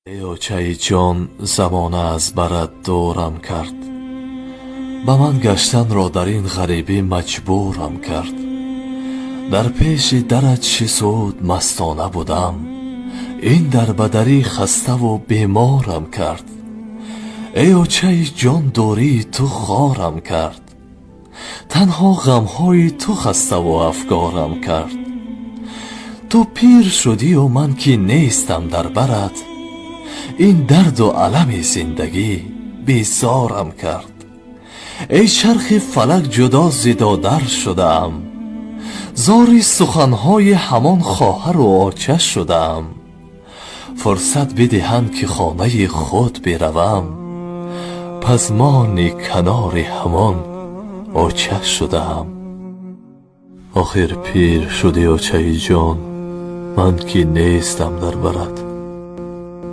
ای اوچه جان زمانه از برت دورم کرد، با من گشتن را در این غریبی مجبورم کرد. در پیش درت چه سود مستانه بودم، این در بدری خسته و بیمارم کرد. ای اوچه جان دوری تو خارم کرد، تنها غمهای تو خسته و افگارم کرد. تو پیر شدی و من که نیستم در برت، این درد و علم زندگی بیزارم کرد. ای چرخ فلک جدا زدادر شدم، زاری سخنهای همان خواهر و آچه شدم. فرصت بدهند که خانه خود بروم، پس مان کنار همان آچه شدم. آخر پیر شدی آچه جان، من که نیستم در برت،